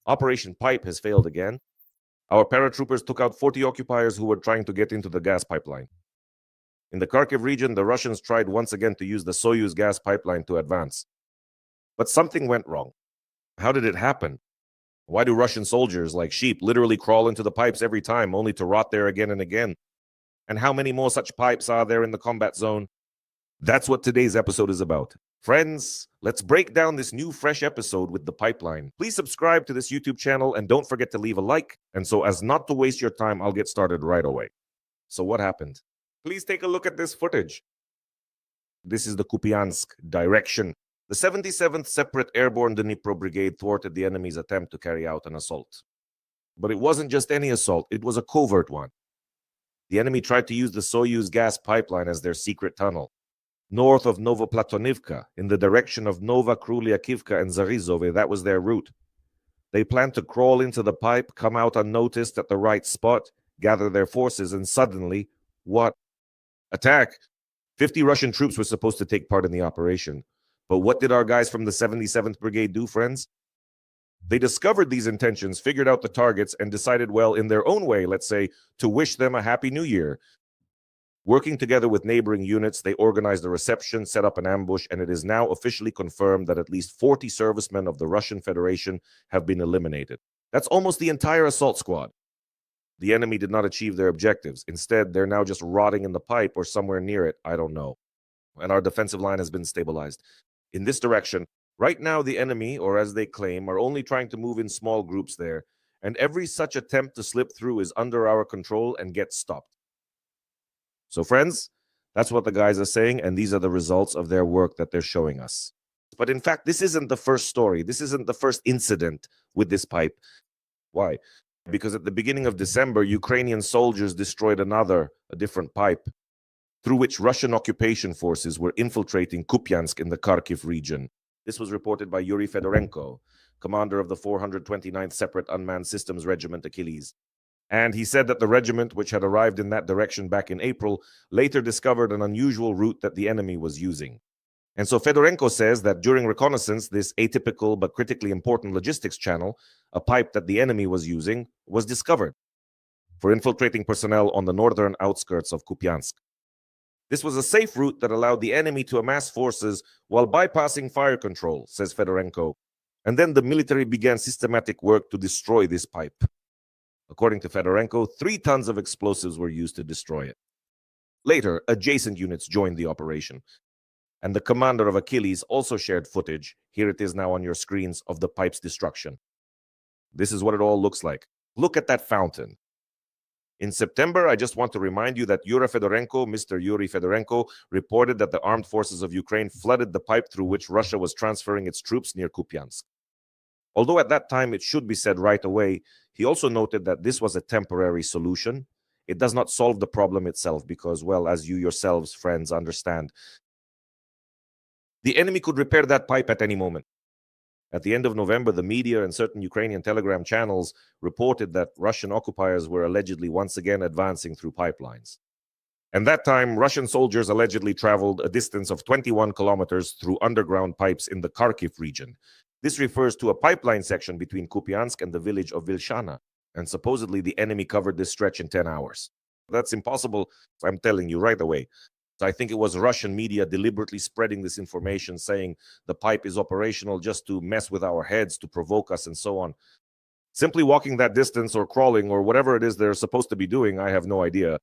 Operation Pipe has failed again. Our paratroopers took out 40 occupiers who were trying to get into the gas pipeline. In the Kharkiv region, the Russians tried once again to use the Soyuz gas pipeline to advance. But something went wrong. How did it happen? Why do Russian soldiers, like sheep, literally crawl into the pipes every time, only to rot there again and again? And how many more such pipes are there in the combat zone? That's what today's episode is about. Friends, let's break down this new fresh episode with the pipeline. Please subscribe to this YouTube channel and don't forget to leave a like. And so as not to waste your time, I'll get started right away. So what happened? Please take a look at this footage. This is the Kupiansk direction. The 77th Separate Airborne Dnipro Brigade thwarted the enemy's attempt to carry out an assault. But it wasn't just any assault, it was a covert one. The enemy tried to use the Soyuz gas pipeline as their secret tunnel. North of Novoplatonivka, in the direction of Nova Krylyakivka and Zarizove, that was their route. They planned to crawl into the pipe, come out unnoticed at the right spot, gather their forces, and suddenly, what? Attack! 50 Russian troops were supposed to take part in the operation. But what did our guys from the 77th Brigade do, friends? They discovered these intentions, figured out the targets, and decided, well, in their own way, let's say, to wish them a happy new year. Working together with neighboring units, they organized a reception, set up an ambush, and it is now officially confirmed that at least 40 servicemen of the Russian Federation have been eliminated. That's almost the entire assault squad. The enemy did not achieve their objectives. Instead, they're now just rotting in the pipe or somewhere near it. I don't know. And our defensive line has been stabilized. In this direction, right now the enemy, or as they claim, are only trying to move in small groups there, and every such attempt to slip through is under our control and gets stopped. So friends, that's what the guys are saying, and these are the results of their work that they're showing us. But in fact, this isn't the first story. This isn't the first incident with this pipe. Why? Because at the beginning of December, Ukrainian soldiers destroyed a different pipe, through which Russian occupation forces were infiltrating Kupiansk in the Kharkiv region. This was reported by Yuri Fedorenko, commander of the 429th Separate Unmanned Systems Regiment Achilles. And he said that the regiment, which had arrived in that direction back in April, later discovered an unusual route that the enemy was using. And so Fedorenko says that during reconnaissance, this atypical but critically important logistics channel, a pipe that the enemy was using, was discovered for infiltrating personnel on the northern outskirts of Kupiansk. This was a safe route that allowed the enemy to amass forces while bypassing fire control, says Fedorenko. And then the military began systematic work to destroy this pipe. According to Fedorenko, 3 tons of explosives were used to destroy it. Later, adjacent units joined the operation. And the commander of Achilles also shared footage, here it is now on your screens, of the pipe's destruction. This is what it all looks like. Look at that fountain. In September, I just want to remind you that Mr. Yuri Fedorenko, reported that the armed forces of Ukraine flooded the pipe through which Russia was transferring its troops near Kupiansk. Although at that time it should be said right away, he also noted that this was a temporary solution. It does not solve the problem itself because, well, as you yourselves, friends, understand, the enemy could repair that pipe at any moment. At the end of November, the media and certain Ukrainian telegram channels reported that Russian occupiers were allegedly once again advancing through pipelines. And that time, Russian soldiers allegedly traveled a distance of 21 kilometers through underground pipes in the Kharkiv region. This refers to a pipeline section between Kupiansk and the village of Vilshana, and supposedly the enemy covered this stretch in 10 hours. That's impossible, I'm telling you right away. So I think it was Russian media deliberately spreading this information, saying the pipe is operational just to mess with our heads, to provoke us, and so on. Simply walking that distance or crawling or whatever it is they're supposed to be doing, I have no idea.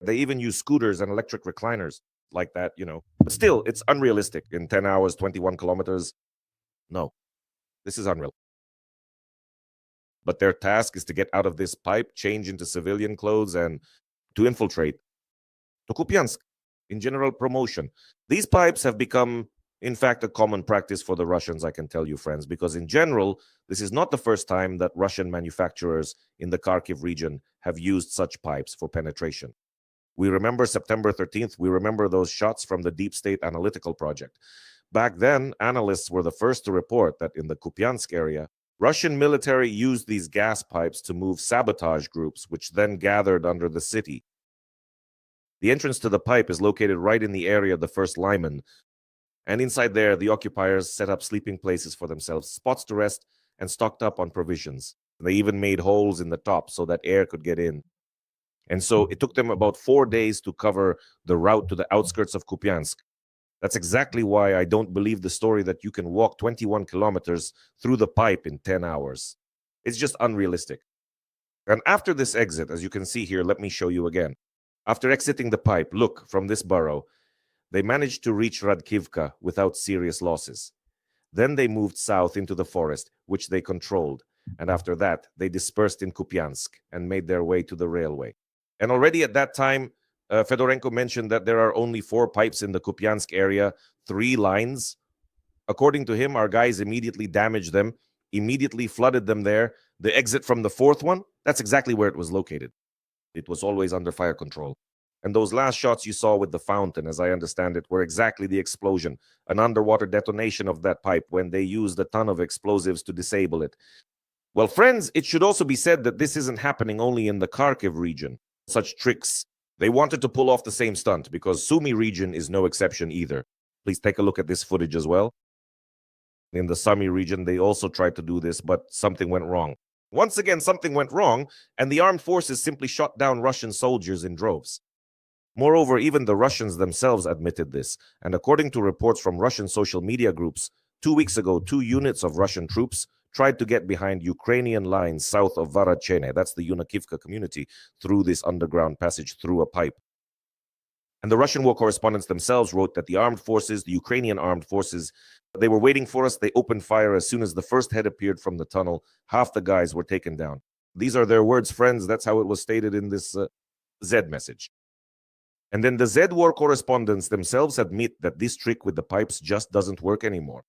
They even use scooters and electric recliners like that, But still, it's unrealistic. In 10 hours, 21 kilometers. No, this is unreal. But their task is to get out of this pipe, change into civilian clothes, and to infiltrate to Kupiansk. In general promotion. These pipes have become, in fact, a common practice for the Russians, I can tell you, friends, because in general, this is not the first time that Russian manufacturers in the Kharkiv region have used such pipes for penetration. We remember September 13th, we remember those shots from the Deep State Analytical Project. Back then, analysts were the first to report that in the Kupiansk area, Russian military used these gas pipes to move sabotage groups, which then gathered under the city. The entrance to the pipe is located right in the area of the first lineman, and inside there, the occupiers set up sleeping places for themselves, spots to rest, and stocked up on provisions. They even made holes in the top so that air could get in. And so it took them about 4 days to cover the route to the outskirts of Kupiansk. That's exactly why I don't believe the story that you can walk 21 kilometers through the pipe in 10 hours. It's just unrealistic. And after this exit, as you can see here, let me show you again. After exiting the pipe, look, from this burrow, they managed to reach Radkivka without serious losses. Then they moved south into the forest, which they controlled. And after that, they dispersed in Kupiansk and made their way to the railway. And already at that time, Fedorenko mentioned that there are only 4 pipes in the Kupiansk area, 3 lines. According to him, our guys immediately damaged them, immediately flooded them there. The exit from the 4th one, that's exactly where it was located. It was always under fire control. And those last shots you saw with the fountain, as I understand it, were exactly the explosion, an underwater detonation of that pipe when they used a ton of explosives to disable it. Well, friends, it should also be said that this isn't happening only in the Kharkiv region. Such tricks, they wanted to pull off the same stunt because Sumy region is no exception either. Please take a look at this footage as well. In the Sumy region, they also tried to do this, but something went wrong. Once again, something went wrong, and the armed forces simply shot down Russian soldiers in droves. Moreover, even the Russians themselves admitted this, and according to reports from Russian social media groups, 2 weeks ago, 2 units of Russian troops tried to get behind Ukrainian lines south of Varachene, that's the Yunakivka community, through this underground passage through a pipe. And the Russian war correspondents themselves wrote that the armed forces, the Ukrainian armed forces, they were waiting for us. They opened fire as soon as the first head appeared from the tunnel. Half the guys were taken down. These are their words, friends. That's how it was stated in this Z message. And then the Z war correspondents themselves admit that this trick with the pipes just doesn't work anymore.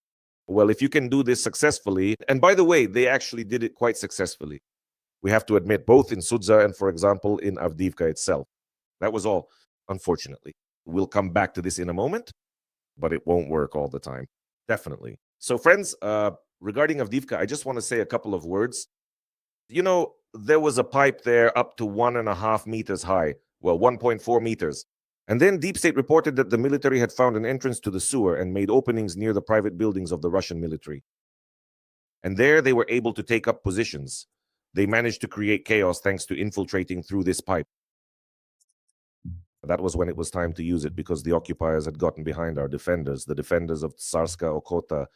Well, if you can do this successfully, and by the way, they actually did it quite successfully. We have to admit, both in Sudza and, for example, in Avdiivka itself. That was all, unfortunately. We'll come back to this in a moment, but it won't work all the time. Definitely. So, friends, regarding Avdiivka, I just want to say a couple of words. You know, there was a pipe there up to 1.5 meters high. Well, 1.4 meters. And then Deep State reported that the military had found an entrance to the sewer and made openings near the private buildings of the Russian military. And there they were able to take up positions. They managed to create chaos thanks to infiltrating through this pipe. That was when it was time to use it, because the occupiers had gotten behind our defenders, the defenders of Tsarska Okota.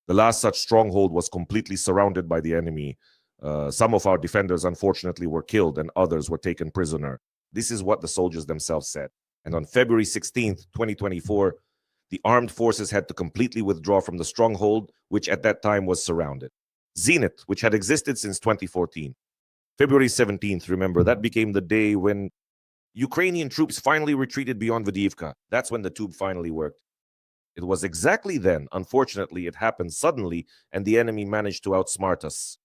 The last such stronghold was completely surrounded by the enemy. Some of our defenders, unfortunately, were killed and others were taken prisoner. This is what the soldiers themselves said. And on February 16th, 2024, the armed forces had to completely withdraw from the stronghold, which at that time was surrounded. Zenit, which had existed since 2014. February 17th, remember, that became the day when Ukrainian troops finally retreated beyond Avdiivka. That's when the tube finally worked. It was exactly then, unfortunately, it happened suddenly, and the enemy managed to outsmart us.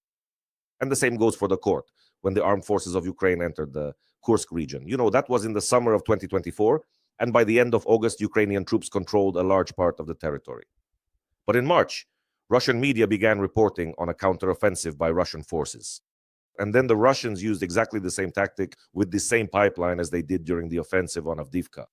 And the same goes for the court, when the armed forces of Ukraine entered the Kursk region. You know, that was in the summer of 2024, and by the end of August, Ukrainian troops controlled a large part of the territory. But in March, Russian media began reporting on a counteroffensive by Russian forces. And then the Russians used exactly the same tactic with the same pipeline as they did during the offensive on Avdiivka.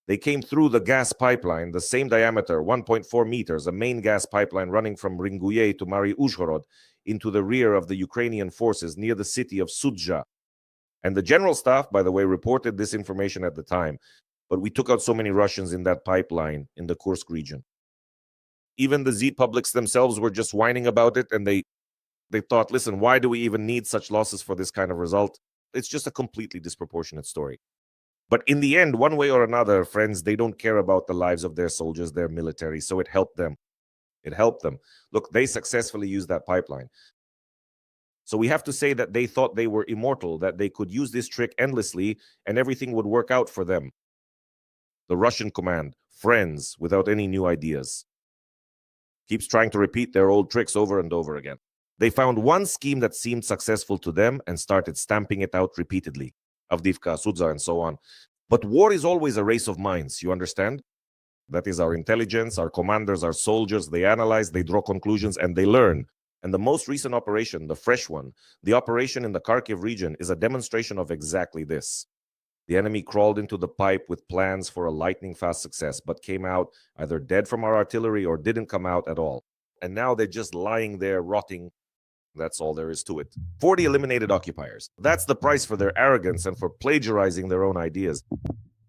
They came through the gas pipeline, the same diameter, 1.4 meters, a main gas pipeline running from Ringuye to Mary Uzhhorod into the rear of the Ukrainian forces near the city of Sudza. And the general staff, by the way, reported this information at the time. But we took out so many Russians in that pipeline in the Kursk region. Even the Z publics themselves were just whining about it, and they thought, listen, why do we even need such losses for this kind of result? It's just a completely disproportionate story. But in the end, one way or another, friends, they don't care about the lives of their soldiers, their military, so it helped them. It helped them. Look, they successfully used that pipeline. So we have to say that they thought they were immortal, that they could use this trick endlessly and everything would work out for them. The Russian command, friends without any new ideas, keeps trying to repeat their old tricks over and over again. They found one scheme that seemed successful to them and started stamping it out repeatedly. Avdiivka, Sudza, and so on. But war is always a race of minds, you understand? That is our intelligence, our commanders, our soldiers, they analyze, they draw conclusions, and they learn. And the most recent operation, the fresh one, the operation in the Kharkiv region, is a demonstration of exactly this. The enemy crawled into the pipe with plans for a lightning-fast success, but came out either dead from our artillery or didn't come out at all. and now they're just lying there rotting. That's all there is to it. 40 eliminated occupiers. That's the price for their arrogance and for plagiarizing their own ideas.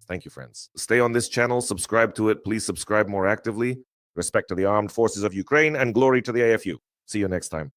Thank you, friends. Stay on this channel, subscribe to it. Please subscribe more actively. Respect to the armed forces of Ukraine and glory to the AFU. See you next time.